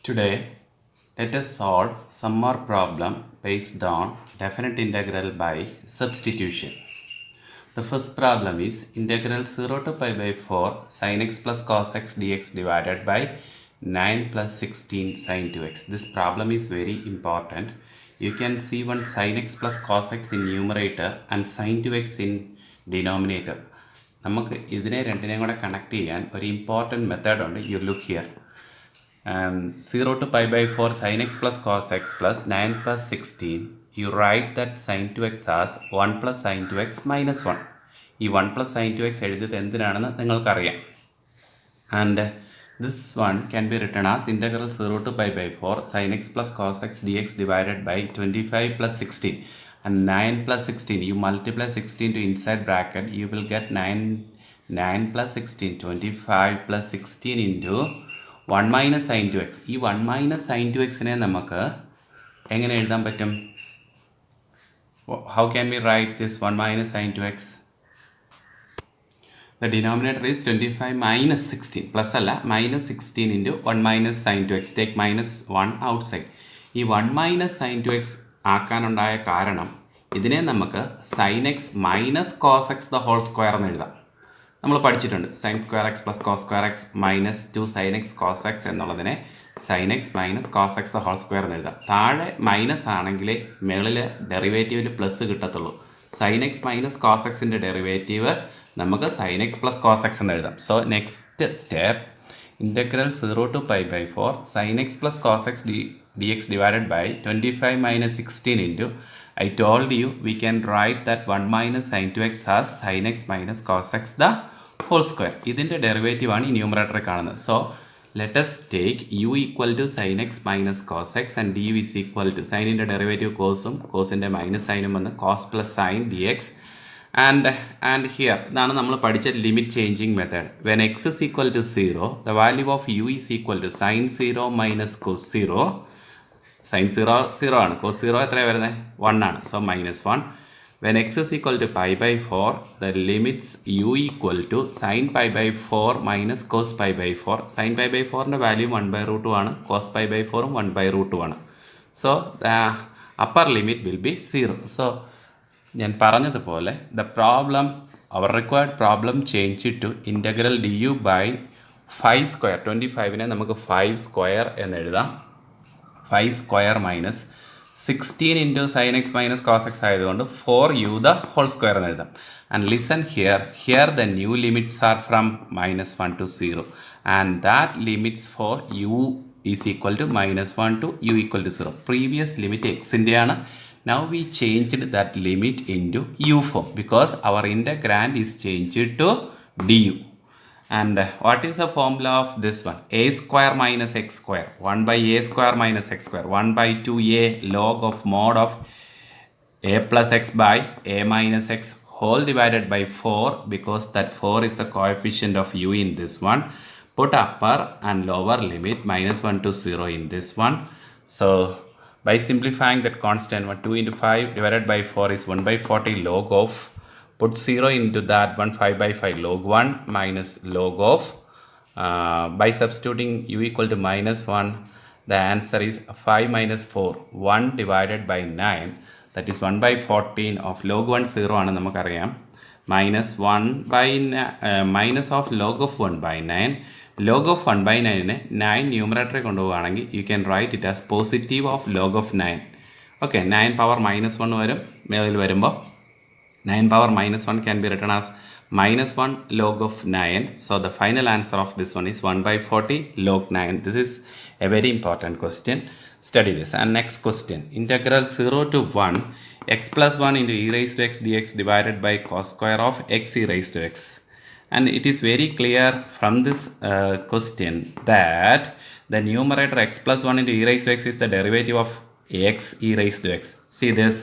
Today, let us solve some more problem based on definite integral by substitution. The first problem is integral 0 to pi by 4 sin x plus cos x dx divided by 9 plus 16 sin 2x. This problem is very important. You can see one sin x plus cos x in numerator and sin 2x in denominator. നമുക്ക് ഇതിനെ രണ്ടിനെയും കൂടെ connect ചെയ്യാൻ ഒരു important method ഉണ്ട്. You look here. 0 to pi by 4 sin x plus cos x plus 9 plus 16. You write that sin 2x as 1 plus sin 2x minus 1. ഈ 1 plus sin 2x എഴുതിയത് എന്തിനാണെന്ന് നിങ്ങൾക്കറിയാം. And this one can be written as integral 0 to pi by 4 sin x plus cos x dx divided by 25 plus 16. And 9 plus 16, you multiply 16 to inside bracket, you will get 9 plus 16, 25 plus 16 into 1 minus sin 2x. ഈ 1 minus sin 2xനെ നമുക്ക് എങ്ങനെ എഴുതാൻ പറ്റും? How can we write this 1 minus sin 2x? The denominator is 25 minus 16. Plus അല്ല, minus 16 into 1 minus sin 2x. Take minus 1 outside. ഈ 1 minus sin 2x ആക്കാനുണ്ടായ കാരണം ഇതിനെ നമുക്ക് sin x minus cos x the whole square എന്ന് എഴുതാം. നമ്മൾ പഠിച്ചിട്ടുണ്ട് sin square x plus cos square x minus 2 sin x cos x എന്നുള്ളതിനെ sin x minus cos x the whole square എന്ന് എഴുതാം. താഴെ മൈനസ് ആണെങ്കിൽ മുകളിൽ ഡെറിവേറ്റീവിൽ പ്ലസ് കിട്ടത്തുള്ളൂ. sin x minus cos xൻ്റെ ഡെറിവേറ്റീവ് നമുക്ക് sin x plus cos x എന്ന് എഴുതാം. So next step integral 0 to pi by 4 sin x plus cos x dx divided by 25 minus 16 into, I told you we can write that 1 minus sin 2x as sin x minus cos x the whole square. ഇതിൻ്റെ derivative ആണ് ഈ ന്യൂമറേറ്ററിൽ കാണുന്നത്. So let us take u equal to sin x minus cos x and du is equal to സൈനിൻ്റെ derivative കോസും കോസിൻ്റെ minus സൈനും വന്ന് cos plus sin dx. And here ഇതാണ് നമ്മൾ പഠിച്ച limit changing method. When x is equal to 0 the value of u is equal to sine 0 minus cos 0. Sine 0 0 ആണ്, cos 0 എത്രയാണ് വരുന്നത്? 1 ആണ്. So minus 1. When x is equal to pi by 4 the limits u equal to sine pi by 4 minus cos pi by 4. Sine pi by 4ൻ്റെ value 1/√2 ആണ്, cos pi by 4ഉം 1/√2 ആണ്. So the upper limit will be 0. So ഞാൻ പറഞ്ഞതുപോലെ the problem our required problem change to integral d u by 5 square. 25നെ നമുക്ക് 5 square എന്ന് എഴുതാം. 5 square minus 16 into sine x minus cos x ആയതുകൊണ്ട് 4u the whole square എന്ന് എഴുതാം. And listen here the new limits are from -1 to 0 and that limits for u is equal to -1 to u equal to 0. Previous limit എക്സിൻ്റെ ആണ്. Now we changed that limit into u form because our integrand is changed to du. And what is the formula of this one? A square minus x square. 1 by a square minus x square. 1 by 2a log of mod of a plus x by a minus x whole divided by 4 because that 4 is the coefficient of u in this one. Put upper and lower limit -1 to 0 in this one. So by simplifying that constant, 2 into 5 divided by 4 is 1/40 log of, put 0 into that one, 5 by 5 log 1 minus log of, by substituting u equal to -1, the answer is 5 minus 4, 1 divided by 9, that is 1/14 of log 1 0 ആണ് നമുക്കറിയാം. minus of log of 1/9. log of 1/9നെ 9 ന്യൂമറേറ്ററിൽ കൊണ്ടുപോവുകയാണെങ്കിൽ you can write it as positive of log of 9. Okay, 9 power -1 വരും. മേളിൽ വരുമ്പോൾ 9 power -1 can be written as -1 log of 9. So the final answer of this one is 1/40 log 9. This is a very important question. Study this. And next question, integral 0 to 1 x plus 1 into e raised to x dx divided by cos square of x e raised to x. And it is very clear from this question that the numerator x plus 1 into e raised to x is the derivative of x e raised to x. See this,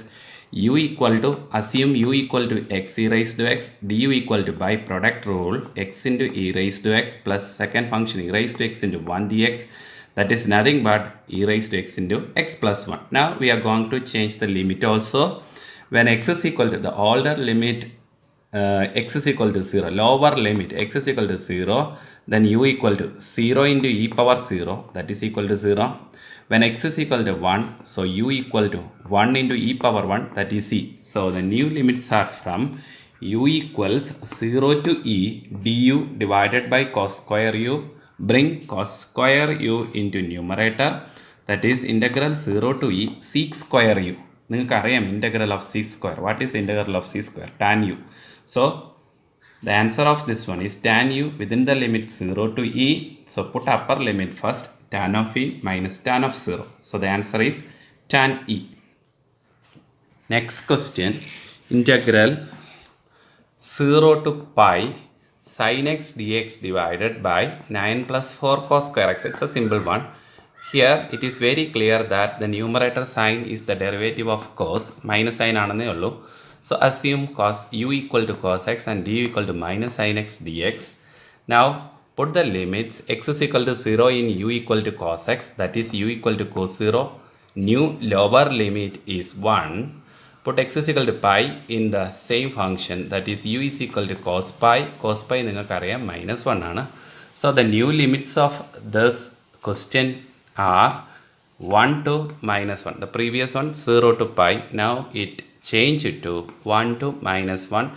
u equal to, assume u equal to x e raised to x, du equal to by product rule x into e raised to x plus second function e raised to x into 1 dx, that is nothing but e raised to x into x plus 1. Now we are going to change the limit also. When x is equal to, the older limit x is equal to 0, lower limit x is equal to 0, then u equal to 0 into e power 0, that is equal to 0. When x is equal to 1, so u equal to 1 into e power 1, that is e. So the new limits are from u equals 0 to e du divided by cos square u. Bring cos square u into numerator, that is integral 0 to e sec square u. നിങ്ങൾക്ക് അറിയാം integral of sec square. What is integral of sec square? Tan u. So the answer of this one is tan u within the limit 0 to e. So put upper limit first, tan of e minus tan of 0. So the answer is tan e. Next question, integral 0 to pi sin x dx divided by 9 plus 4 cos square x. It's a simple one. Here it is very clear that the numerator sign is the derivative of cos, minus sign ആണെന്നേ ഉള്ളൂ. So assume cos u equal to cos x and du equal to minus sin x dx. Now put the limits x is equal to 0 in u equal to cos x, that is u equal to cos 0. New lower limit is 1. Put x is equal to pi in the same function, that is u is equal to cos pi. Cos pi നിങ്ങൾക്കറിയാം minus 1 ആണ്. So the new limits of this question are 1 to minus 1. The previous one 0 to pi. Now it changed to 1 to minus 1.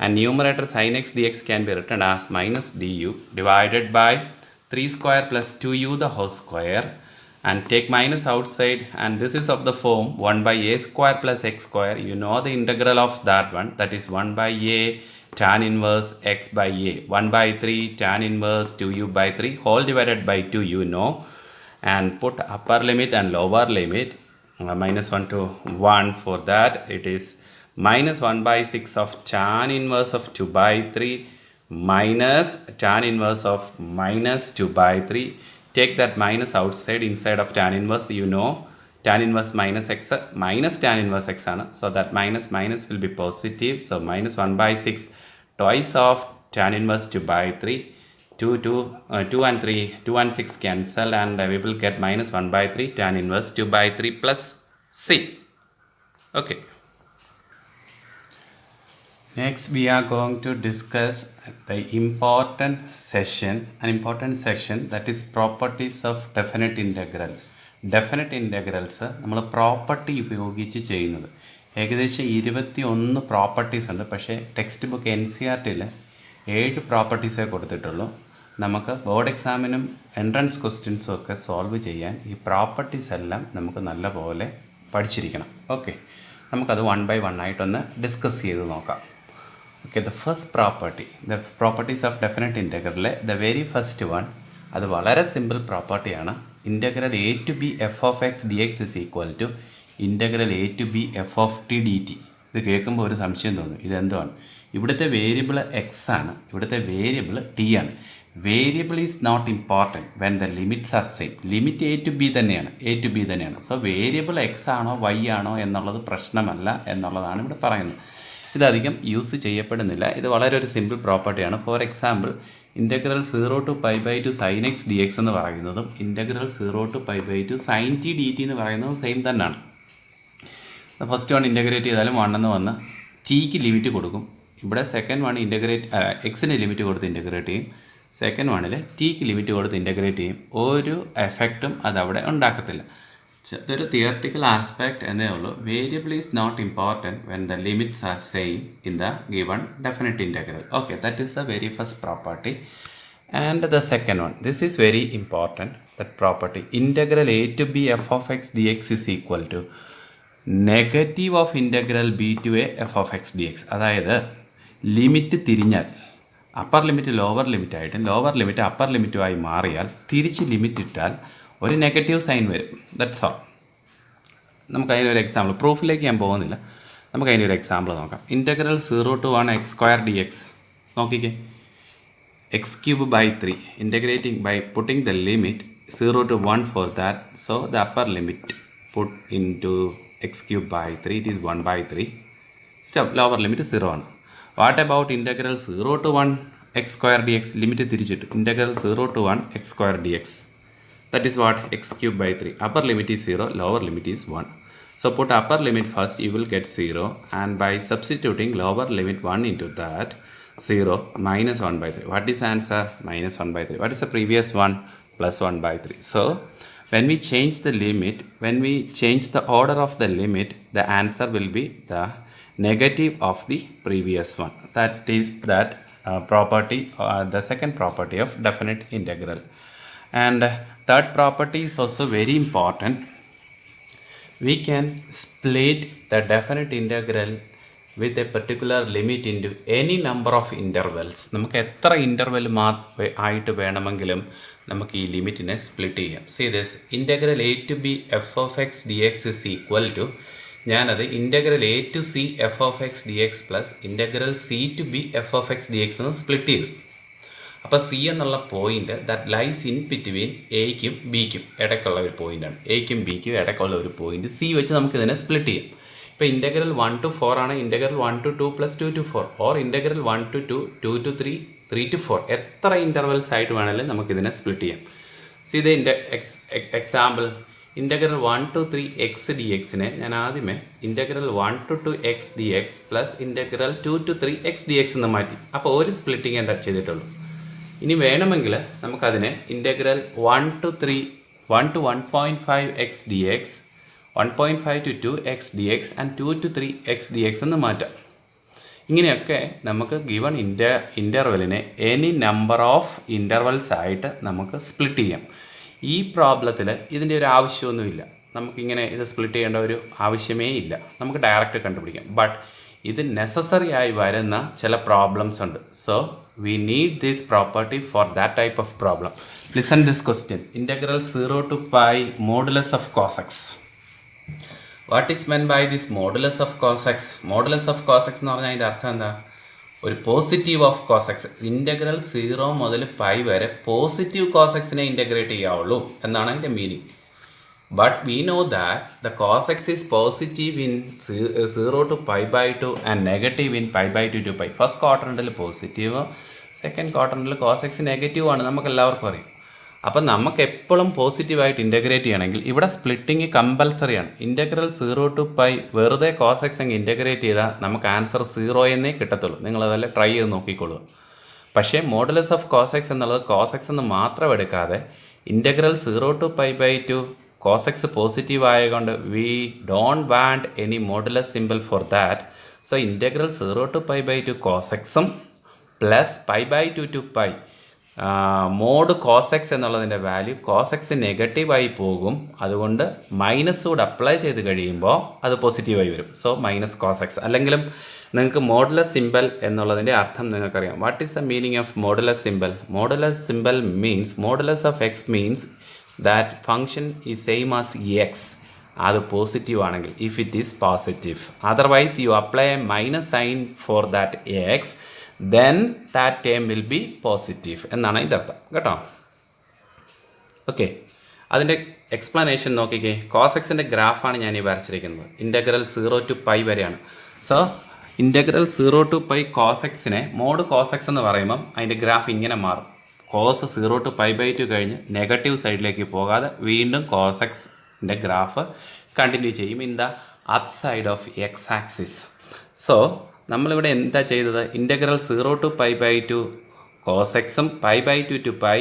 And numerator sin x dx can be written as minus du divided by 3 square plus 2u the whole square. And take minus outside, and this is of the form 1 by a square plus x square. You know the integral of that one, that is 1 by a tan inverse x by a. 1 by 3 tan inverse 2u by 3 whole divided by 2, you know. And put upper limit and lower limit, minus 1 to 1. For that it is minus 1 by 6 of tan inverse of 2 by 3 minus tan inverse of minus 2 by 3. Take that minus outside, inside of tan inverse, you know tan inverse minus x minus tan inverse x ആണ്. So that minus minus will be positive. So minus 1 by 6 twice of tan inverse 2 by 3. 2 and 3, 2 and 6 cancel, and we will get minus 1 by 3 tan inverse 2 by 3 plus c. Okay. Next we are going to discuss the important section that is properties of definite integral. Definite integrals നമ്മൾ property ഉപയോഗിച്ച് ചെയ്യുന്നത് ഏകദേശം 21 properties ഉണ്ട്. പക്ഷേ text book NCERT-ൽ 7 പ്രോപ്പർട്ടീസേ കൊടുത്തിട്ടുള്ളൂ. നമുക്ക് board എക്സാമിനും entrance ക്വസ്റ്റ്യൻസും ഒക്കെ സോൾവ് ചെയ്യാൻ ഈ പ്രോപ്പർട്ടീസ് എല്ലാം നമുക്ക് നല്ലപോലെ പഠിച്ചിരിക്കണം. ഓക്കെ, നമുക്കത് 1 by 1 ആയിട്ടൊന്ന് ഡിസ്കസ് ചെയ്ത് നോക്കാം. Okay, the first property, the properties of definite ഇൻറ്റഗ്രലിലെ ദ വെരി ഫസ്റ്റ് വൺ, അത് വളരെ സിമ്പിൾ പ്രോപ്പർട്ടിയാണ്. Integral a to b f of x dx is equal to integral a to b f of t dt. ഇത് കേൾക്കുമ്പോൾ ഒരു സംശയം തോന്നും, ഇതെന്താണ്? ഇവിടുത്തെ വേരിയബിൾ എക്സ് ആണ്, ഇവിടുത്തെ വേരിയബിൾ ടി ആണ്. Variable is not important when the limits are same. Limit a to b തന്നെയാണ്. സോ വേരിയബിൾ എക്സ് ആണോ വൈ ആണോ എന്നുള്ളത് പ്രശ്നമല്ല എന്നുള്ളതാണ് ഇവിടെ പറയുന്നത്. ഇതധികം യൂസ് ചെയ്യപ്പെടുന്നില്ല. ഇത് വളരെ ഒരു സിമ്പിൾ പ്രോപ്പർട്ടിയാണ്. For example, integral 0 to pi by 2 sin x dx എന്ന് പറയുന്നതും integral 0 to pi by 2 sin t dt എന്ന് പറയുന്നതും സെയിം തന്നെയാണ്. ഫസ്റ്റ് വൺ ഇൻറ്റഗ്രേറ്റ് ചെയ്താലും 1 എന്ന് വന്ന് ടിക്ക് ലിമിറ്റ് കൊടുക്കും. ഇവിടെ സെക്കൻഡ് വൺ എക്സിന് ലിമിറ്റ് കൊടുത്ത് ഇൻറ്റഗ്രേറ്റ് ചെയ്യും. സെക്കൻഡ് വണ്ണിൽ ടിക്ക് ലിമിറ്റ് കൊടുത്ത് ഇൻറ്റഗ്രേറ്റ് ചെയ്യും. ഒരു എഫക്റ്റും അതവിടെ ഉണ്ടാക്കത്തില്ല. ഇതൊരു തിയറട്ടിക്കൽ ആസ്പെക്ട് എന്നേ ഉള്ളൂ. Variable is not important when the limits are same in the given definite integral. Okay, that is the very first property. And the second one, this is very important, that property. Integral a to b f of x dx is equal to negative of integral b to a f of x dx. അതായത് limit തിരിഞ്ഞാൽ upper limit lower ലിമിറ്റായിട്ടും lower limit upper ലിമിറ്റുമായി മാറിയാൽ തിരിച്ച് limit ഇട്ടാൽ ഒരു negative sign വരും. That's all. നമുക്ക് അതിനൊരു എക്സാമ്പിൾ, പ്രൂഫിലേക്ക് ഞാൻ പോകുന്നില്ല, നമുക്ക് അതിൻ്റെ ഒരു എക്സാമ്പിൾ നോക്കാം. Integral 0 to 1 x square dx. നോക്കിക്കേ, X cube by 3 integrating by putting the limit 0 to 1 for that. So the upper limit put into x cube by 3, it is 1 by 3. Step lower limit 0 ആണ്. What about integral 0 to 1 x square dx? Limit തിരിച്ചിട്ട് integral 0 to 1 x square dx. That is what? X cube by 3. Upper limit is 0, lower limit is 1. So put upper limit first, you will get 0, and by substituting lower limit 1 into that, 0 minus 1 by 3. What is answer? Minus 1 by 3. What is the previous one? Plus 1 by 3. So when we change the limit, when we change the order of the limit, the answer will be the negative of the previous one. That is that property, the second property of definite integral. And third property is also very important. We can split the definite integral with a particular limit into any number of intervals. നമുക്ക് എത്ര interval ആയിട്ട് വേണമെങ്കിലും നമുക്ക് ഈ ലിമിറ്റിനെ split ചെയ്യാം. See this integral a to b f of x dx is equal to, ഞാനത് integral a to c f of x dx plus integral c to b f of x dx എന്ന് split ചെയ്തു. അപ്പോൾ C എന്നുള്ള point that lies in between എയ്ക്കും ബിക്കും ഇടയ്ക്കുള്ള ഒരു പോയിൻ്റാണ്. എയ്ക്കും ബിക്കും ഇടയ്ക്കുള്ള ഒരു പോയിൻ്റ് സി വെച്ച് നമുക്ക് ഇതിനെ സ്പ്ലിറ്റ് ചെയ്യാം. ഇപ്പോൾ ഇൻ്റഗ്രൽ 1 to 4 ആണ്, integral 1 to 2 plus 2 to 4, or integral 1 to 2, 2 to 3, 3 to 4, എത്ര ഇൻ്റർവെൽസ് ആയിട്ട് വേണമെങ്കിലും നമുക്കിതിനെ സ്പ്ലിറ്റ് ചെയ്യാം. സി ഇത് example integral 1 to 3 x d എക്സിനെ ഞാൻ ആദ്യമേ integral 1 to 2 x d x plus integral 2 to 3 x d x എന്ന് മാറ്റി. അപ്പോൾ ഒരു സ്പ്ലിറ്റിങ് എന്താ ചെയ്തിട്ടുള്ളൂ. ഇനി വേണമെങ്കിൽ നമുക്കതിനെ integral 1 to 3 1 to 1.5 x d x 1.5 to 2 x d x and 2 to 3 x d x എന്ന് മാറ്റാം. ഇങ്ങനെയൊക്കെ നമുക്ക് ഗിവൺ ഇൻ്റർവെലിനെ എനി നമ്പർ ഓഫ് ഇൻ്റർവെൽസ് ആയിട്ട് നമുക്ക് സ്പ്ലിറ്റ് ചെയ്യാം. ഈ പ്രോബ്ലത്തിൽ ഇതിൻ്റെ ഒരു ആവശ്യമൊന്നുമില്ല. നമുക്കിങ്ങനെ ഇത് സ്പ്ലിറ്റ് ചെയ്യേണ്ട ഒരു ആവശ്യമേ ഇല്ല. നമുക്ക് ഡയറക്റ്റ് കണ്ടുപിടിക്കാം. ബട്ട് ഇത് നെസസറി ആയി വരുന്ന ചില പ്രോബ്ലംസ് ഉണ്ട്. So we need this property for that type of problem. Listen this question. Integral 0 to pi modulus of cos x. What is meant by this modulus of cos x? Modulus of cos x എന്ന് പറഞ്ഞാൽ അതിൻ്റെ അർത്ഥം എന്താ? ഒരു positive of cos X. ഇൻ്റഗ്രൽ 0 മുതൽ pi വരെ positive cos എക്സിനെ ഇൻ്റഗ്രേറ്റ് ചെയ്യാവുള്ളൂ എന്നാണ് അതിൻ്റെ meaning. But we know that the cos x is positive in 0 to pi by 2 and negative in pi by 2 to pi. First ക്വാഡ്രൻറ്റിൽ പോസിറ്റീവ്, സെക്കൻഡ് ക്വാഡ്രൻറ്റിൽ cos x negative ആണ്, നമുക്ക് എല്ലാവർക്കും അറിയാം. അപ്പം നമുക്ക് എപ്പോഴും പോസിറ്റീവായിട്ട് ഇൻ്റഗ്രേറ്റ് ചെയ്യണമെങ്കിൽ ഇവിടെ സ്പ്ലിറ്റിങ് കമ്പൽസറിയാണ്. ഇൻ്റഗ്രൽ 0 to pi വെറുതെ കോസ് എക്സ് അങ്ങ് ഇൻ്റഗ്രേറ്റ് ചെയ്താൽ നമുക്ക് ആൻസർ 0 എന്നേ കിട്ടത്തുള്ളൂ. നിങ്ങളതെല്ലാം ട്രൈ ചെയ്ത് നോക്കിക്കൊള്ളുക. പക്ഷേ മോഡുലസ് ഓഫ് കോസ് എക്സ് എന്നുള്ളത് കോസ് എക്സ് എന്ന് മാത്രം എടുക്കാതെ integral 0 to pi by 2 cos x positive ആയതുകൊണ്ട് we don't want any modulus simple for that. So integral 0 to pi by 2 cos എക്സും plus pi by 2 to pi mod cos x എന്നുള്ളതിൻ്റെ value cos x നെഗറ്റീവായി പോകും. അതുകൊണ്ട് minus കൂടെ apply ചെയ്ത് കഴിയുമ്പോൾ അത് പോസിറ്റീവായി വരും. So minus cos X. അല്ലെങ്കിലും നിങ്ങൾക്ക് മോഡുലസ് സിമ്പിൾ എന്നുള്ളതിൻ്റെ അർത്ഥം നിങ്ങൾക്കറിയാം. What is the meaning of modulus symbol? Modulus symbol means modulus of X means that function is same as x. അത് പോസിറ്റീവ് ആണെങ്കിൽ, if it is positive. Otherwise you apply a minus sign for that x, then that term will be positive എന്നാണ് അതിൻ്റെ അർത്ഥം കേട്ടോ. Okay, അതിൻ്റെ explanation നോക്കിക്കേ. Cos എക്സിൻ്റെ ഗ്രാഫാണ് ഞാൻ ഈ വരച്ചിരിക്കുന്നത്. ഇൻ്റഗ്രൽ 0 to pi വരെയാണ്. So integral 0 to pi cos എക്സിനെ മോഡ് കോസ് എക്സ് എന്ന് പറയുമ്പം അതിൻ്റെ ഗ്രാഫ് ഇങ്ങനെ മാറും. കോസ് 0 to pi by 2 കഴിഞ്ഞ് നെഗറ്റീവ് സൈഡിലേക്ക് പോകാതെ വീണ്ടും കോസ് എക്സിൻ്റെ ഗ്രാഫ് കണ്ടിന്യൂ ചെയ്യും in the up side of x axis. So നമ്മളിവിടെ എന്താ ചെയ്തത്? Integral 0 to pi by 2 cos എക്സും pi by 2 to pi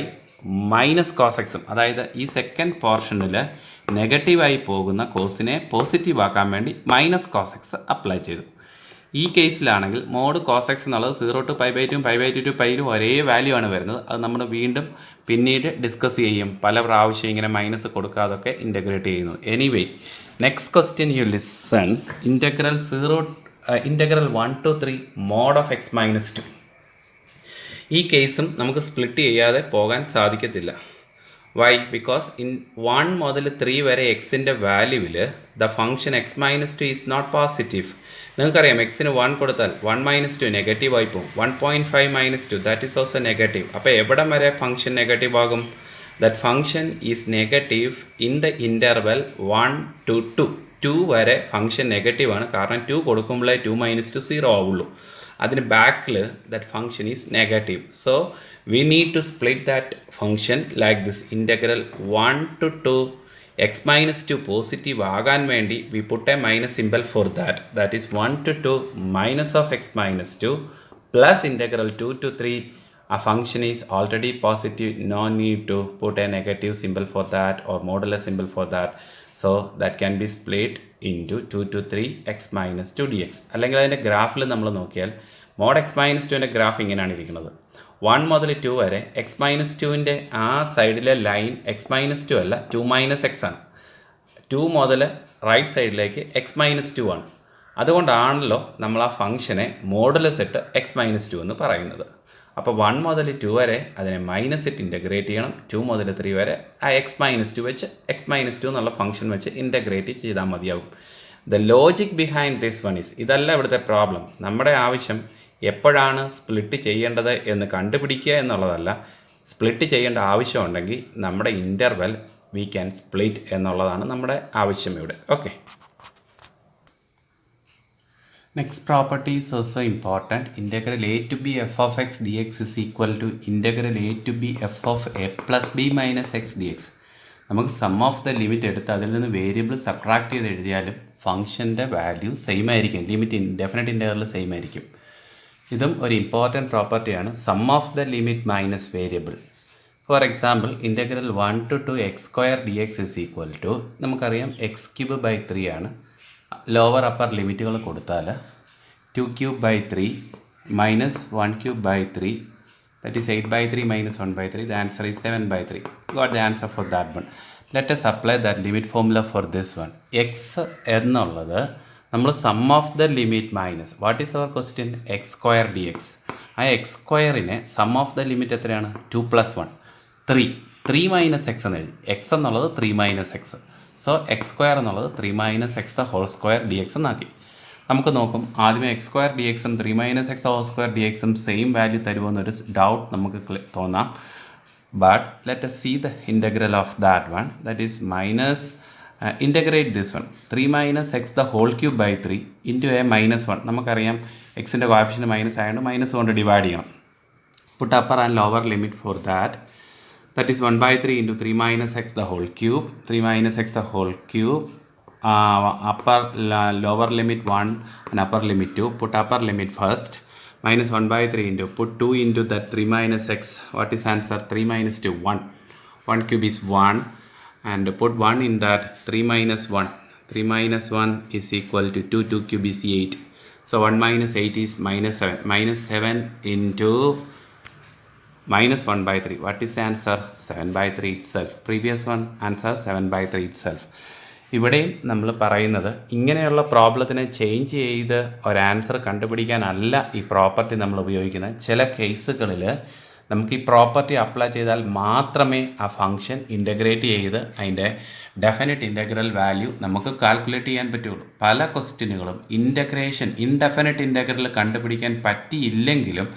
minus cos എക്സും, അതായത് ഈ സെക്കൻഡ് പോർഷനിൽ നെഗറ്റീവായി പോകുന്ന കോസിനെ പോസിറ്റീവ് ആക്കാൻ വേണ്ടി മൈനസ് കോസ് എക്സ് അപ്ലൈ ചെയ്തു. ഈ കേസിലാണെങ്കിൽ മോഡ് കോസ് എക്സ് എന്നുള്ളത് 0 to pi by 2 pi by 2 to pi ഒരേ വാല്യൂ ആണ് വരുന്നത്. അത് നമ്മൾ വീണ്ടും പിന്നീട് ഡിസ്കസ് ചെയ്യും. പല പ്രാവശ്യം ഇങ്ങനെ മൈനസ് കൊടുക്കാതൊക്കെ ഇൻ്റഗ്രേറ്റ് ചെയ്യുന്നു. Anyway, next question you listen. Integral 1 to 3 mod of X minus 2. ഈ കേസും നമുക്ക് സ്പ്ലിറ്റ് ചെയ്യാതെ പോകാൻ സാധിക്കത്തില്ല. വൈ? ബിക്കോസ് ഇൻ 1 മുതൽ 3 വരെ എക്സിൻ്റെ വാല്യൂവിൽ the function x minus 2 is not positive. നിങ്ങൾക്കറിയാം എക്സിന് 1 കൊടുത്താൽ 1 minus 2 നെഗറ്റീവ് ആയി പോകും. 1.5 minus 2 that is also negative. അപ്പോൾ എവിടം വരെ ഫംഗ്ഷൻ നെഗറ്റീവ് ആകും? That function is negative in the interval 1 to 2. 2 വരെ ഫംഗ്ഷൻ നെഗറ്റീവ് ആണ്. കാരണം 2 കൊടുക്കുമ്പോഴേ 2 minus 2 0 ആവുള്ളൂ. അതിന് ബാക്കിൽ that function is negative. So we need to split that function like this. Integral 1 to 2 X minus two positive ആകാൻ വേണ്ടി we put a minus symbol for that is 1 to 2 minus of X minus two plus integral 2 to 3. A function is already positive, no need to put a negative symbol for that or modular symbol for that. So that can be split into 2 to 3 x minus 2 dx. അല്ലെങ്കിൽ അതിൻ്റെ ഗ്രാഫിൽ നമ്മൾ നോക്കിയാൽ mode X minus ടുവിൻ്റെ graph ഇങ്ങനെയാണ് ഇരിക്കുന്നത്. 1 മുതൽ 2 വരെ എക്സ് മൈനസ് ടുവിൻ്റെ ആ സൈഡിലെ ലൈൻ എക്സ് മൈനസ് ടു അല്ല 2 മൈനസ് എക്സ് ആണ്. 2 മുതൽ റൈറ്റ് സൈഡിലേക്ക് എക്സ് മൈനസ് ടു ആണ്. അതുകൊണ്ടാണല്ലോ നമ്മൾ ആ ഫംഗ്ഷനെ മോഡുലസ് ഇട്ട് എക്സ് മൈനസ് ടു എന്ന് പറയുന്നത്. അപ്പോൾ 1 മുതൽ 2 വരെ അതിനെ മൈനസ് ഇട്ട് ഇൻ്റഗ്രേറ്റ് ചെയ്യണം. 2 മുതൽ 3 വരെ ആ എക്സ് മൈനസ് ടു വെച്ച് എക്സ് മൈനസ് ടു എന്നുള്ള ഫംഗ്ഷൻ വെച്ച് ഇൻ്റഗ്രേറ്റ് ചെയ്താൽ മതിയാവും. The logic behind this one is, ഇതല്ല ഇവിടുത്തെ പ്രോബ്ലം. നമ്മുടെ ആവശ്യം എപ്പോഴാണ് സ്പ്ലിറ്റ് ചെയ്യേണ്ടത് എന്ന് കണ്ടുപിടിക്കുക എന്നുള്ളതല്ല. സ്പ്ലിറ്റ് ചെയ്യേണ്ട ആവശ്യമുണ്ടെങ്കിൽ നമ്മുടെ ഇൻ്റർവെൽ വി ക്യാൻ സ്പ്ലിറ്റ് എന്നുള്ളതാണ് നമ്മുടെ ആവശ്യം ഇവിടെ. Okay, next property is also important. Integral a to b f of x dx is equal to integral a to b f of a plus b minus x dx. നമുക്ക് sum of the limit എടുത്ത് അതിൽ നിന്ന് variable subtract ചെയ്ത് എഴുതിയാലും ഫംഗ്ഷൻ്റെ value same ആയിരിക്കും. Limit definite interval same ആയിരിക്കും. ഇതും ഒരു ഇമ്പോർട്ടൻറ്റ് പ്രോപ്പർട്ടിയാണ്, sum of the limit minus variable. For example integral 1 to 2 x square D X is equal to, നമുക്കറിയാം എക്സ് ക്യൂബ് ബൈ 3 ആണ്. ലോവർ അപ്പർ ലിമിറ്റുകൾ കൊടുത്താൽ 2 cube by 3 minus 1 cube by 3, that is 8 by 3 minus 1 by 3, the answer is 7 by 3. Got the answer for that one. Let us apply that limit formula for this one. X എന്നുള്ളത് നമ്മൾ sum of the limit minus what is our question x square D x. ആ x സ്ക്വയറിനെ sum of the limit എത്രയാണ് 2 + 1 3 minus X എന്ന് എഴുതി. X എന്നുള്ളത് 3 minus X. So X square എന്നുള്ളത് 3 minus X the whole square D X എന്നാക്കി. നമുക്ക് നോക്കും, ആദ്യമേ എക്സ് സ്ക്വയർ ഡി എക്സും 3 minus X whole square D എക്സും സെയിം വാല്യൂ തരുമെന്നൊരു ഡൗട്ട് നമുക്ക് തോന്നാം. But let us see the integral of that one, that is minus integrate this one 3 minus x the whole cube by 3 into a minus 1. നമുക്കറിയാം എക്സിൻ്റെ coefficient minus ആയതുകൊണ്ട് minus കൊണ്ട് divide ചെയ്യണം. Put upper and lower limit for that is 1 by 3 into 3 minus x the whole cube, 3 minus x the whole cube, lower limit 1 and upper limit 2. Put upper limit first, minus 1 by 3 into, put 2 into that 3 minus x. What is answer? 3 minus 2, 1. 1 cube is 1 and put 1 in that 3 minus 1. 3 minus 1 is equal to 2, 2 cube is 8. So 1 minus 8 is minus 7. Minus 7 into minus 1 by 3. What is the answer? 7 by 3 itself. Previous one answer 7 by 3 itself. ഇവിടെയും നമ്മൾ പറയുന്നത് ഇങ്ങനെയുള്ള പ്രോബ്ലത്തിനെ change ചെയ്ത് ഒരു answer കണ്ടുപിടിക്കാനല്ല ഈ property നമ്മൾ ഉപയോഗിക്കുന്നത്. ചില കേസുകളിൽ നമുക്ക് ഈ പ്രോപ്പർട്ടി അപ്ലൈ ചെയ്താൽ മാത്രമേ ആ ഫംഗ്ഷൻ ഇൻ്റഗ്രേറ്റ് ചെയ്ത് അതിൻ്റെ ഡെഫിനിറ്റ് ഇൻ്റഗ്രൽ വാല്യൂ നമുക്ക് കാൽക്കുലേറ്റ് ചെയ്യാൻ പറ്റുള്ളൂ. പല ക്വസ്റ്റ്യനുകളും ഇൻഡെഫിനിറ്റ് ഇൻ്റഗ്രൽ കണ്ടുപിടിക്കാൻ പറ്റിയില്ലെങ്കിലും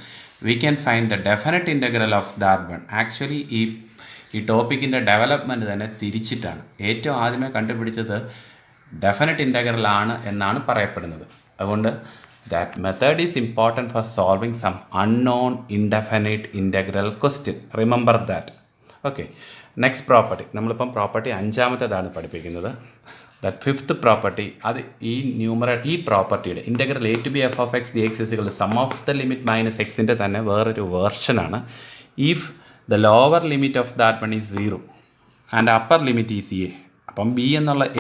we can find the definite integral of that one. Actually ഈ ടോപ്പിക്കിൻ്റെ ഡെവലപ്മെൻറ്റ് തന്നെ തിരിച്ചിട്ടാണ്. ഏറ്റവും ആദ്യമേ കണ്ടുപിടിച്ചത് ഡെഫിനിറ്റ് ഇൻ്റഗ്രൽ ആണ് എന്നാണ് പറയപ്പെടുന്നത്. അതുകൊണ്ട് that method is important for solving some unknown indefinite integral question. Remember that. Okay, next property. നമ്മളിപ്പം പ്രോപ്പർട്ടി 5ാമത്തേതാണ് പഠിപ്പിക്കുന്നത്. ദാറ്റ് 5th പ്രോപ്പർട്ടി, അത് ഈ പ്രോപ്പർട്ടിയുടെ integral a to b f of x dx is equal to sum of the limit minus എക്സിൻ്റെ തന്നെ വേറൊരു വേർഷനാണ്. If the lower limit of that one is 0 and upper limit is a. അപ്പം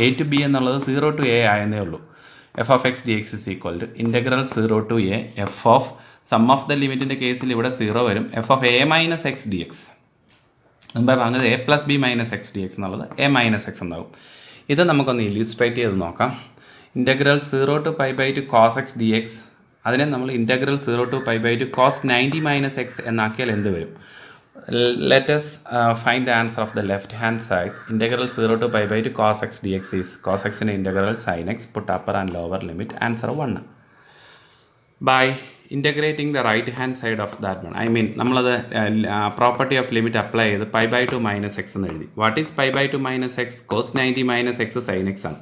a to b എന്നുള്ളത് 0 to a ആയെന്നേ ഉള്ളൂ. f of x dx is equal to integral 0 to a f of sum of the ലിമിറ്റിൻ്റെ കേസിൽ ഇവിടെ 0 വരും. f of a minus x dx മുമ്പേ പറഞ്ഞത് a plus b minus x dx എന്നുള്ളത് a minus x എന്നാകും. ഇത് നമുക്കൊന്ന് ഇല്ലുസ്ട്രേറ്റ് ചെയ്ത് നോക്കാം. Integral 0 to pi by 2 cos x dx, അതിനെ നമ്മൾ integral 0 to pi by 2 cos 90 minus x എന്നാക്കിയാൽ എന്ത് വരും? Let us find the answer of the left hand side. Integral 0 to pi by 2 cos x dx is cos x ൻ്റെ integral sin x, put upper and lower limit, answer 1. By integrating the right hand side of that one, I mean നമ്മളത് property off limit apply ചെയ്ത് pi by 2 minus x എന്ന് എഴുതി. What is pi by 2 minus x? cos 90 minus x sin x ആണ്.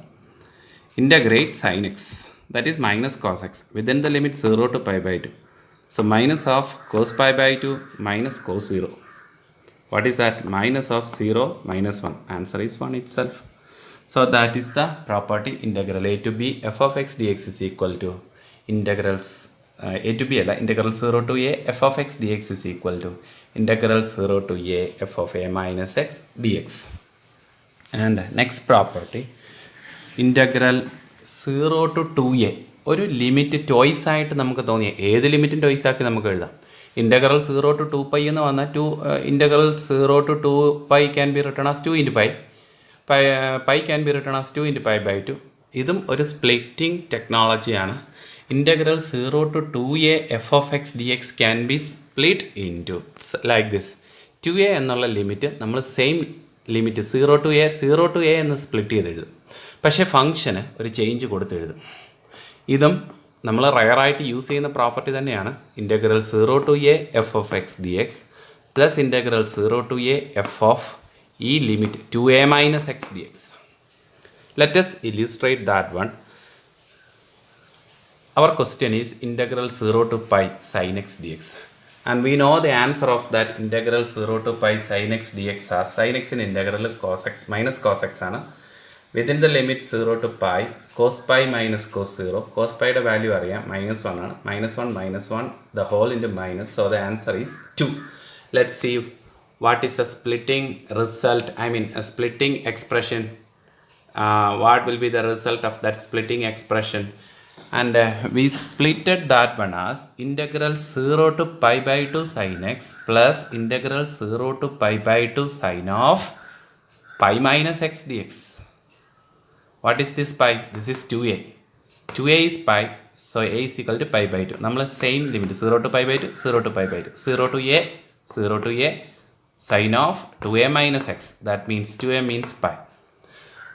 Integrate sin x, that is minus cos x within the limit 0 to pi by 2. So minus of cos pi by 2 minus cos 0. What is that? Minus of 0 minus 1. Answer is 1 itself. So that is the property integral a to b f of x dx is equal to integrals a to b അല്ല integral 0 to a f of x dx is equal to integral 0 to a f of a minus x dx. And next property integral 0 to 2a ഒരു limit toys ആയിട്ട് നമുക്ക് തോന്നിയ ഏത് ലിമിറ്റും toys ആക്കി നമുക്ക് എഴുതാം. ഇൻ്റഗ്രൽ 0 to 2π എന്ന് വന്നാൽ integral 0 to 2π can be written as 2 into pi can be written as 2 into π/2. ഇതും ഒരു സ്പ്ലിറ്റിംഗ് ടെക്നോളജിയാണ്. Integral 0 to 2a f of x dx can be split into like this. 2a എന്നുള്ള limit നമ്മൾ same limit 0 to a എന്ന് split ചെയ്ത് എഴുതും. പക്ഷേ ഫംഗ്ഷന് ഒരു ചേഞ്ച് കൊടുത്ത് എഴുതും. ഇതും നമ്മൾ റയറായിട്ട് യൂസ് ചെയ്യുന്ന പ്രോപ്പർട്ടി തന്നെയാണ്. Integral 0 to a f of x dx plus integral 0 to a f of ഈ limit 2a minus x dx. Let us illustrate that one. Our question is integral 0 to pi sin x dx. And we know the answer of that integral 0 to pi sin x dx as sin x in integral cos x minus cos x ആണ്. Within the limit 0 to pi cos pi minus cos 0. Cos pi യുടെ value അറിയാം, -1 ആണ്. -1 the whole into minus. So the answer is 2. Let's see what is a splitting result, a splitting expression. What will be the result of that splitting expression? And we splitted that one as integral 0 to pi/2 sin x plus integral 0 to pi/2 sin of pi minus x dx. What is this pi? This is 2a. 2a is pi, so a is equal to pi/2. നമ്മൾ same limit 0 to pi/2, 0 to pi/2, 0 to a sin of 2a minus x. That means 2a means pi.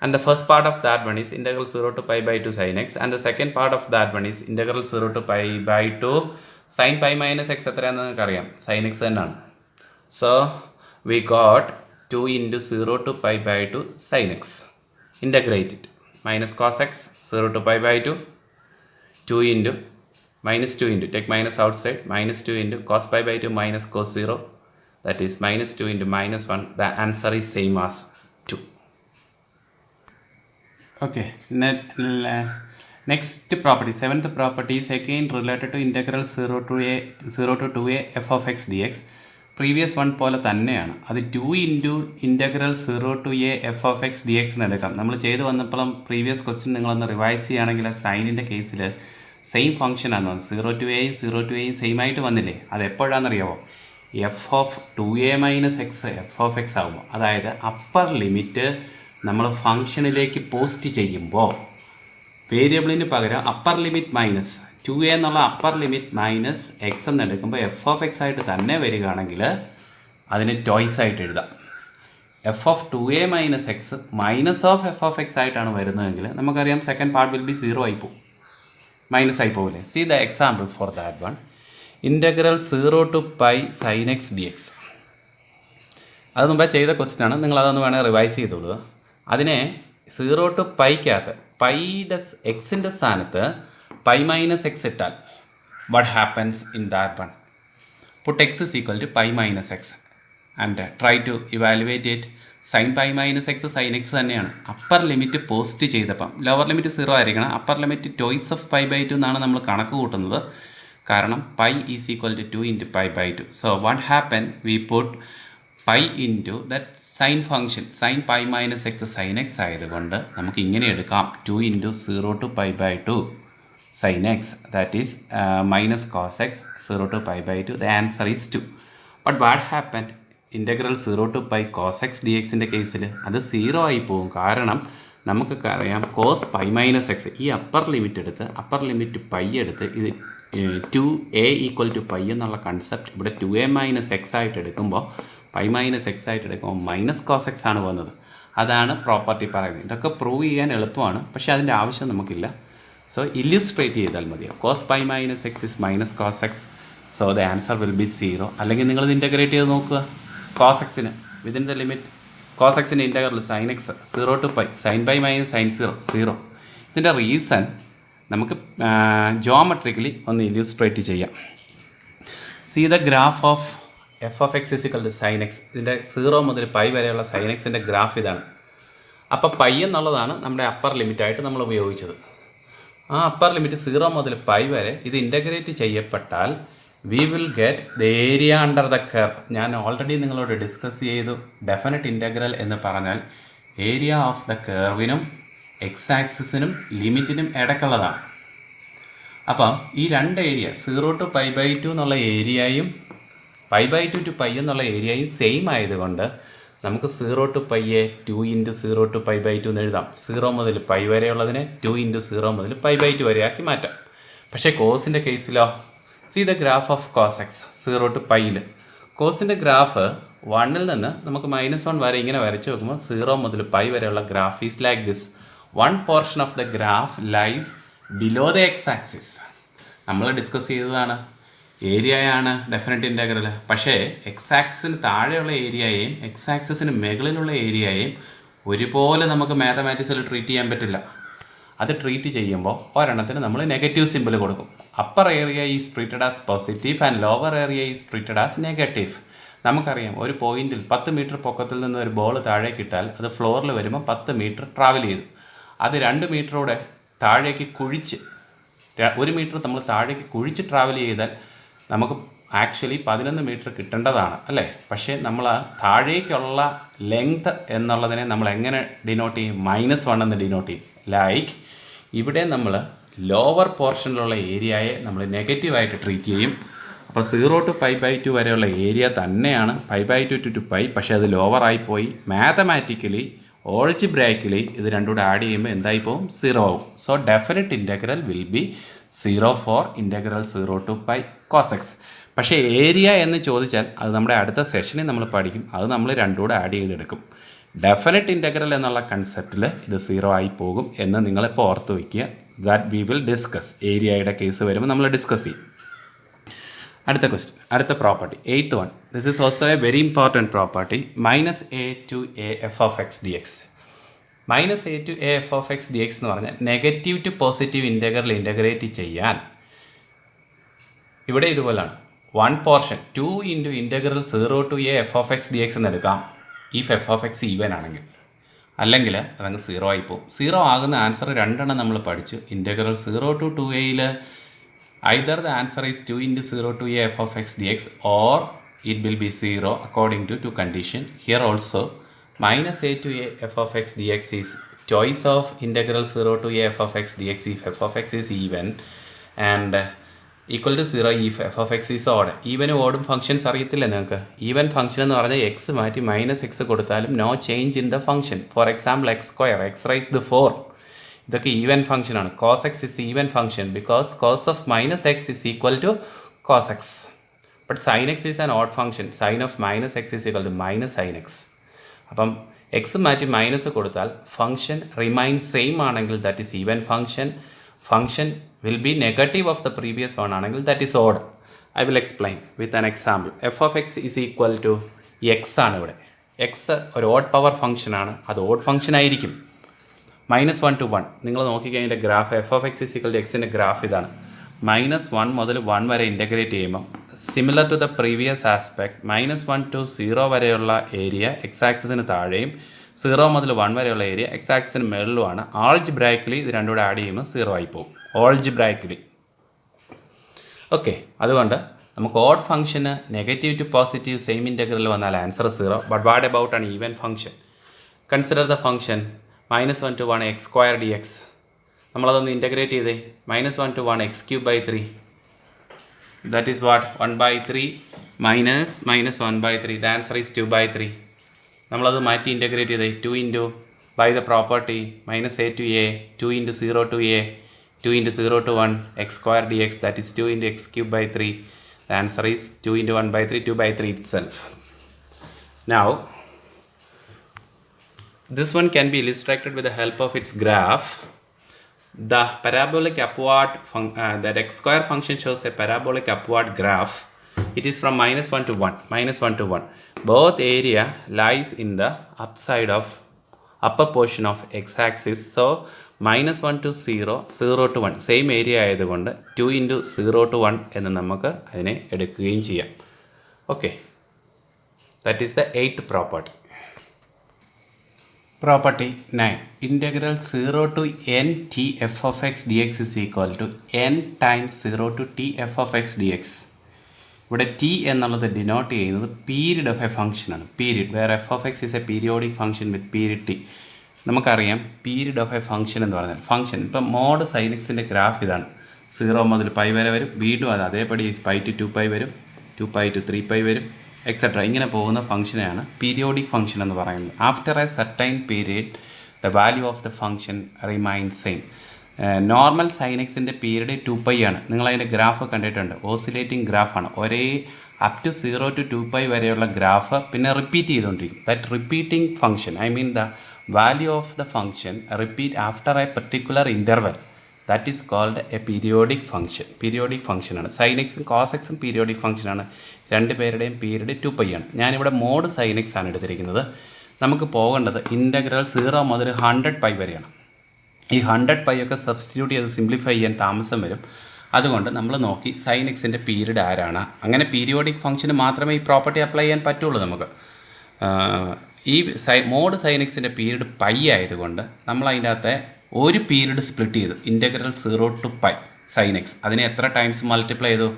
And the first part of that one is integral 0 to pi/2 sin x. And the second part of that one is integral 0 to pi/2 sin pi minus x. എത്രയാണെന്ന് നിങ്ങൾക്ക് അറിയാം, sin x തന്നെയാണ്. So we got 2 into 0 to pi/2 sin x. Integrate it. Minus cos x 0 to pi/2, 2 into minus 2 into, take minus outside, minus 2 into cos pi/2 minus cos 0. That is minus 2 into -1. The answer is same as 2. Okay. Next property, seventh property is again related to integral 0 to 2a f of x dx. Previous one പോലെ തന്നെയാണ്. അത് 2 into integral 0 to a f of x dx എന്ന് എടുക്കാം. നമ്മൾ ചെയ്ത് വന്നപ്പോഴും previous question നിങ്ങളൊന്ന് revise ചെയ്യുകയാണെങ്കിൽ സൈനിൻ്റെ കേസിൽ സെയിം ഫംഗ്ഷനാണ്. 0 to a സെയിം ആയിട്ട് വന്നില്ലേ? അത് എപ്പോഴാണെന്നറിയാമോ? F of 2a minus x f of x ആകുമ്പോൾ, അതായത് അപ്പർ ലിമിറ്റ് നമ്മൾ ഫംഗ്ഷനിലേക്ക് പോസ്റ്റ് ചെയ്യുമ്പോൾ വേരിയബിളിന് പകരം അപ്പർ ലിമിറ്റ് മൈനസ് 2a എന്നുള്ള അപ്പർ ലിമിറ്റ് മൈനസ് എക്സ് എന്ന് എടുക്കുമ്പോൾ എഫ് ഓഫ് എക്സ് ആയിട്ട് തന്നെ വരികയാണെങ്കിൽ അതിന് ടോയ്സ് ആയിട്ട് എഴുതാം. F of 2a minus X minus of F of X ആയിട്ടാണ് വരുന്നതെങ്കിൽ നമുക്കറിയാം സെക്കൻഡ് പാർട്ട് വിൽ ബി 0 ആയി പോകും, മൈനസ് ആയി പോകില്ലേ? See the example for that one. Integral 0 to pi sin x dx. അത് മുമ്പേ ചെയ്ത ക്വസ്റ്റ്യൻ ആണ്, നിങ്ങളതൊന്ന് വേണമെങ്കിൽ റിവൈസ് ചെയ്തോളൂ. അതിനെ 0 to പൈക്കകത്ത് പൈയുടെ എക്സിൻ്റെ സ്ഥാനത്ത് pi minus x ഇട്ടാൽ what happens in that one? Put x is equal to pi minus x and try to evaluate it. sin pi minus x sin x തന്നെയാണ്. അപ്പർ ലിമിറ്റ് പോസ്റ്റ് ചെയ്തപ്പം lower limit 0 ആയിരിക്കണം. Upper limit toys of pi/2 എന്നാണ് നമ്മൾ കണക്ക് കൂട്ടുന്നത്. കാരണം pi is equal to 2 into pi/2. So what happened? We put pi into that sine function sin pi minus x sin x ആയതുകൊണ്ട് നമുക്ക് ഇങ്ങനെ എടുക്കാം 2 into 0 to pi/2 sin x, that is minus cos x 0 to pi/2. The answer is 2. But what happened? Integral 0 to pi cos x dxൻ്റെ കേസിൽ അത് 0 ആയി പോകും. കാരണം നമുക്കൊക്കെ അറിയാം cos pi minus x, ഈ അപ്പർ ലിമിറ്റ് എടുത്ത് അപ്പർ ലിമിറ്റ് പൈ എടുത്ത് ഇത് 2a ഈക്വൽ ടു പൈ എന്നുള്ള കൺസെപ്റ്റ് ഇവിടെ 2a minus x ആയിട്ട് എടുക്കുമ്പോൾ pi minus x ആയിട്ട് എടുക്കുമ്പോൾ മൈനസ് കോസ് എക്സ് ആണ് വന്നത്. അതാണ് പ്രോപ്പർട്ടി പറയുന്നത്. ഇതൊക്കെ പ്രൂവ് ചെയ്യാൻ എളുപ്പമാണ്, പക്ഷേ അതിൻ്റെ ആവശ്യം നമുക്കില്ല. സോ ഇല്ലുസ്ട്രേറ്റ് ചെയ്താൽ മതിയാവും. Cos pi minus X is minus cos X. So the answer will be 0. അല്ലെങ്കിൽ നിങ്ങളിത് ഇൻ്റഗ്രേറ്റ് ചെയ്ത് നോക്കുക. കോസ് എക്സിന് വിതിൻ ദ ലിമിറ്റ് കോസ് എക്സിൻ്റെ integral sine X 0 to pi sine pi minus sine 0. ഇതിൻ്റെ റീസൺ നമുക്ക് ജോമെട്രിക്കലി ഒന്ന് ഇല്ലുസ്ട്രേറ്റ് ചെയ്യാം. See the graph of F of X is equal to sine X. ഇതിൻ്റെ 0 മുതൽ പൈ വരെയുള്ള സൈൻ എക്സിൻ്റെ ഗ്രാഫ് ഇതാണ്. അപ്പോൾ പൈ എന്നുള്ളതാണ് നമ്മുടെ അപ്പർ ലിമിറ്റായിട്ട് നമ്മൾ ഉപയോഗിച്ചത്. ആ അപ്പർ ലിമിറ്റ് 0 മുതൽ പൈ വരെ ഇത് ഇൻ്റഗ്രേറ്റ് ചെയ്യപ്പെട്ടാൽ we will get the area under the curve. ഞാൻ ഓൾറെഡി നിങ്ങളോട് ഡിസ്കസ് ചെയ്തു. ഡെഫിനറ്റ് ഇൻ്റഗ്രൽ എന്ന് പറഞ്ഞാൽ ഏരിയ ഓഫ് ദ കർവിനും എക്സ് ആക്സിസിനും ലിമിറ്റിനും ഇടയ്ക്കുള്ളതാണ്. അപ്പം ഈ രണ്ട് ഏരിയ 0 to π/2 എന്നുള്ള ഏരിയയും π/2 to π എന്നുള്ള ഏരിയയും സെയിം ആയതുകൊണ്ട് നമുക്ക് 0 to π 2 × 0 to π/2 എന്ന് എഴുതാം. 0 മുതൽ പൈ വരെയുള്ളതിനെ 2 × 0 മുതൽ π/2 വരെയാക്കി മാറ്റാം. പക്ഷേ കോസിൻ്റെ കേസിലോ, see the graph of cos x 0 to πയിൽ കോസിൻ്റെ ഗ്രാഫ് 1ൽ നിന്ന് നമുക്ക് -1 വരെ ഇങ്ങനെ വരച്ച് വെക്കുമ്പോൾ 0 മുതൽ പൈ വരെയുള്ള graph is like this. One portion of the graph lies below the X axis. നമ്മൾ ഡിസ്കസ് ചെയ്തതാണ് ഏരിയയാണ് ഡെഫിനറ്റ് ഇൻ്റഗ്രൽ. പക്ഷേ എക്സ് ആക്സിസിന് താഴെയുള്ള ഏരിയയെയും എക്സ് ആക്സിസിന് മുകളിലുള്ള ഏരിയയെയും ഒരുപോലെ നമുക്ക് മാത്തമാറ്റിക്സിൽ ട്രീറ്റ് ചെയ്യാൻ പറ്റില്ല. അത് ട്രീറ്റ് ചെയ്യുമ്പോൾ ഒരെണ്ണത്തിന് നമ്മൾ നെഗറ്റീവ് സിമ്പിൾ കൊടുക്കും. Upper area is treated as positive and lower area is treated as negative. നമുക്കറിയാം ഒരു പോയിന്റിൽ 10 മീറ്റർ പൊക്കത്തിൽ നിന്ന് ഒരു ബോൾ താഴേക്ക് ഇട്ടാൽ അത് ഫ്ലോറിൽ വരുമ്പോൾ 10 മീറ്റർ ട്രാവൽ ചെയ്തു. അത് 2 മീറ്ററോടെ താഴേക്ക് കുഴിച്ച് 1 മീറ്റർ നമ്മൾ താഴേക്ക് കുഴിച്ച് ട്രാവൽ ചെയ്താൽ നമുക്ക് ആക്ച്വലി 11 മീറ്റർ കിട്ടേണ്ടതാണ് അല്ലേ. പക്ഷേ നമ്മൾ താഴേക്കുള്ള ലെങ്ത് എന്നുള്ളതിനെ നമ്മൾ എങ്ങനെ ഡിനോട്ട് ചെയ്യും? -1 എന്ന് ഡിനോട്ട് ചെയ്യും. ലൈക്ക് ഇവിടെ നമ്മൾ ലോവർ പോർഷനിലുള്ള ഏരിയയെ നമ്മൾ നെഗറ്റീവായിട്ട് ട്രീറ്റ് ചെയ്യും. അപ്പോൾ 0 to π/2 വരെയുള്ള ഏരിയ തന്നെയാണ് π/2 to π. പക്ഷേ അത് ലോവറായിപ്പോയി. മാത്തമാറ്റിക്കലി ഓൾജിബ്രായിക്കലി ഇത് രണ്ടും കൂടെ ആഡ് ചെയ്യുമ്പോൾ എന്തായി പോകും? 0 ആവും. So definite integral will be 0 for integral 0 to π cos x. പക്ഷേ ഏരിയ എന്ന് ചോദിച്ചാൽ അത് നമ്മുടെ അടുത്ത സെഷനിൽ നമ്മൾ പഠിക്കും. അത് നമ്മൾ രണ്ടും കൂടെ ആഡ് ചെയ്തെടുക്കും. ഡെഫിനറ്റ് ഇൻ്റഗ്രൽ എന്നുള്ള കൺസെപ്റ്റിൽ ഇത് 0 ആയി പോകും എന്ന് നിങ്ങളിപ്പോൾ ഓർത്ത് വയ്ക്കുക. That we will discuss. ഏരിയയുടെ കേസ് വരുമ്പോൾ നമ്മൾ ഡിസ്കസ് ചെയ്യും. അടുത്ത ക്വസ്റ്റ്യൻ, അടുത്ത property 8th one. This is also A very important property. -a to a f of x dx. -a to a f of x dx എന്ന് പറഞ്ഞാൽ negative to positive integral integrate ചെയ്യാൻ ഇവിടെ ഇതുപോലാണ്. 1 portion 2 × integral 0 to a f of x dx എന്ന് എടുക്കാം. If f of x even ആണെങ്കിൽ, അല്ലെങ്കിൽ അതങ്ങ് 0 ആയിപ്പോവും. 0 ആകുന്ന ആൻസർ രണ്ടെണ്ണം നമ്മൾ പഠിച്ചു. Integral 0 to 2aയിൽ either the answer is 2 × 0 to a f of x dx or it will be 0 according to two condition. Here also -a to a f of x dx is choice of integral 0 to a f of x dx if f of x is even and equal to 0 if f of x is odd. ഈവനും ഓടും functions അറിയത്തില്ല നിങ്ങൾക്ക്. Even function എന്ന് പറഞ്ഞാൽ X മാറ്റി -x കൊടുത്താലും no change in the function. For example x², x⁻⁴ ഇതൊക്കെ even ഫംഗ്ഷനാണ്. cos x is even function because cos of -x is equal to cos x. But sin x is an odd function. sin of -x is equal to -sin x. അപ്പം x മാറ്റി minus കൊടുത്താൽ function remain same ആണെങ്കിൽ that is even function. Function will be negative of the previous one ആണെങ്കിൽ that is odd. I will explain with an example. F of X is equal to x ആണ് ഇവിടെ. X ഒരു odd power ഫംഗ്ഷനാണ്. അത് odd function ആയിരിക്കും. -1 to 1 നിങ്ങൾ നോക്കിക്കഴിഞ്ഞാൽ graph F of X is equal to എക്സിൻ്റെ ഗ്രാഫ് ഇതാണ്. -1 മുതൽ 1 വരെ ഇൻ്റഗ്രേറ്റ് ചെയ്യുമ്പോൾ similar to the previous aspect -1 to 0 വരെയുള്ള ഏരിയ എക്സ് ആക്സിസിന് താഴെയും 0 മുതൽ 1 വരെയുള്ള ഏരിയ എക്സ് ആക്സിസിന് മുകളിലുമാണ്. ആൾജിബ്രായിക്കലി ഇത് രണ്ടും കൂടെ ആഡ് ചെയ്യുമ്പോൾ 0 ആയി പോകും. Algebraically okay. അതുകൊണ്ട് നമുക്ക് ഓഡ് ഫംഗ്ഷന് negative to positive same integral വന്നാൽ answer 0. But what about an even function? Consider the function -1 to 1 x² dx. നമ്മളതൊന്ന് ഇൻ്റഗ്രേറ്റ് ചെയ്തേ. -1 to 1 x³ 3. That is what? 1/3 minus -1/3. The answer is 2/3. നമ്മളത് മാറ്റി integrate ചെയ്തേ. 2 × by the property -a to a 2 × 0 to a 2 × 0 to 1 x² dx. That is 2 × x³/3. The answer is 2 × 1/3, 2/3 itself. Now this one can be illustrated with the help of its graph. The parabolic upward that x² function shows a parabolic upward graph. It is from -1 to 1. -1 to 1. Both area lies in the upside of upper portion of x-axis. So -1 to 0, 0 to 1 same area ആയതുകൊണ്ട് 2 × 0 to 1 എന്ന് നമുക്ക് അതിനെ എടുക്കുകയും ചെയ്യാം. Okay, that is the 8th property. Property 9. Integral 0 to n t f of x dx is equal to n times 0 to t f of x dx. ഇവിടെ T എന്നുള്ളത് denote ചെയ്യുന്നത് period of a ഫംഗ്ഷനാണ്. Period where F of X is a periodic function with period T. നമുക്കറിയാം period of a function എന്ന് പറഞ്ഞാൽ function ഇപ്പം mode sign എക്സിൻ്റെ graph ഇതാണ്. 0 മുതൽ പൈ വരെ വരും, വീണ്ടും അത് അതേപടി പൈ ടു 2π വരും, 2π ടു 3π വരും, എക്സെട്ര. ഇങ്ങനെ പോകുന്ന ഫംഗ്ഷനെയാണ് പീരിയോഡിക് ഫംഗ്ഷൻ എന്ന് പറയുന്നത്. After a certain period the value of the function remain same. Normal sine എക്സിൻ്റെ പീരീഡ് 2π ആണ്. നിങ്ങളതിൻ്റെ ഗ്രാഫ് കണ്ടിട്ടുണ്ട്, ഓസിലേറ്റിംഗ് ഗ്രാഫാണ്. ഒരേ അപ് ടു 0 to 2π വരെയുള്ള ഗ്രാഫ് പിന്നെ റിപ്പീറ്റ് ചെയ്തുകൊണ്ടിരിക്കും. That repeating function, I mean the value of the function repeat after a particular interval, that is called a periodic function. Periodic ഫംഗ്ഷനാണ്. സൈൻ എക്സും കോസ് എക്സും periodic ഫംഗ്ഷനാണ്. രണ്ടുപേരുടെയും പീരീഡ് 2π ആണ്. ഞാനിവിടെ മോഡ് സൈൻ എക്സ് ആണ് എടുത്തിരിക്കുന്നത്. നമുക്ക് പോകേണ്ടത് ഇൻ്റഗ്രൽ 0 മുതൽ 100π വരെയാണ്. ഈ 100π ഒക്കെ സബ്സ്റ്റിറ്റ്യൂട്ട് ചെയ്ത് സിംപ്ലിഫൈ ചെയ്യാൻ താമസം വരും. അതുകൊണ്ട് നമ്മൾ നോക്കി സൈൻ എക്സിൻ്റെ പീരീഡ് ആരാണ്. അങ്ങനെ പീരിയോഡിക് ഫംഗ്ഷന് മാത്രമേ ഈ പ്രോപ്പർട്ടി അപ്ലൈ ചെയ്യാൻ പറ്റുള്ളൂ നമുക്ക്. ഈ മോഡ് സൈൻ എക്സിൻ്റെ പീരീഡ് π ആയതുകൊണ്ട് നമ്മൾ അതിൻ്റെ അകത്തെ ഒരു പീരീഡ് സ്പ്ലിറ്റ് ചെയ്തു. ഇൻ്റഗ്രൽ 0 to π സൈൻ എക്സ്, അതിനെ എത്ര ടൈംസ് മൾട്ടിപ്ലൈ ചെയ്തു?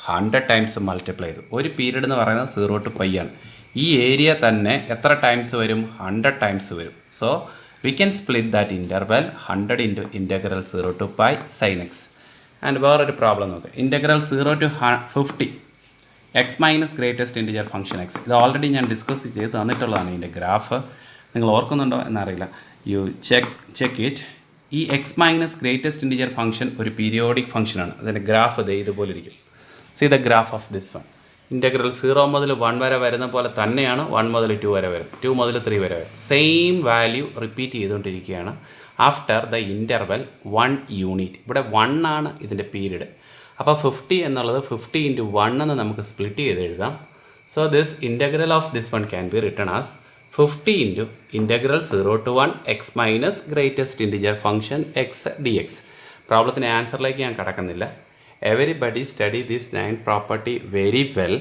100 ടൈംസ് മൾട്ടിപ്ലൈ ചെയ്തു. ഒരു പീരീഡ് എന്ന് പറയുന്നത് 0 to π ആണ്. ഈ ഏരിയ തന്നെ എത്ര ടൈംസ് വരും? 100 ടൈംസ് വരും. So we can split that interval 100 into integral 0 to π sine x. And വേറൊരു പ്രോബ്ലം നോക്കുക. Integral 0 to 50 x minus greatest integer function x. ഇത് ഓൾറെഡി ഞാൻ ഡിസ്കസ് ചെയ്ത് തന്നിട്ടുള്ളതാണ്. ഇതിൻ്റെ ഗ്രാഫ് നിങ്ങൾ ഓർക്കുന്നുണ്ടോ എന്നറിയില്ല. You check it. ഈ x minus greatest integer function ഒരു പീരിയോഡിക് ഫംഗ്ഷനാണ്. അതിൻ്റെ ഗ്രാഫ് ഇതുപോലെ ഇരിക്കും. See the graph of this one. Integral 0 മുതൽ 1 വരെ വരുന്ന പോലെ തന്നെയാണ് 1 മുതൽ 2 വരെ വരും, 2 മുതൽ 3 വരെ വരും. സെയിം വാല്യൂ റിപ്പീറ്റ് ചെയ്തുകൊണ്ടിരിക്കുകയാണ് ആഫ്റ്റർ ദ ഇൻ്റർവൽ 1 യൂണിറ്റ്. ഇവിടെ 1 ആണ് ഇതിൻ്റെ പീരീഡ്. അപ്പോൾ 50 എന്നുള്ളത് 50 ഇൻറ്റു 1 എന്ന് നമുക്ക് സ്പ്ലിറ്റ് ചെയ്ത് എഴുതാം. So this integral of this one can be written as 50 into integral 0 to 1 x minus greatest integer function x d x. പ്രോബ്ലത്തിൻ്റെ ആൻസറിലേക്ക് ഞാൻ കടക്കുന്നില്ല. Everybody study this 9 property very well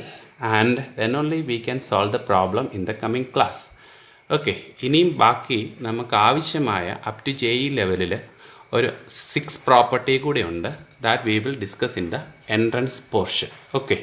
and then only we can solve the problem in the coming class. Okay, ഇനിയും ബാക്കി നമുക്ക് ആവശ്യമായ up to JE ലെവലിൽ ഒരു 6 പ്രോപ്പർട്ടി കൂടി ഉണ്ട്. That we will discuss in the entrance portion. Okay.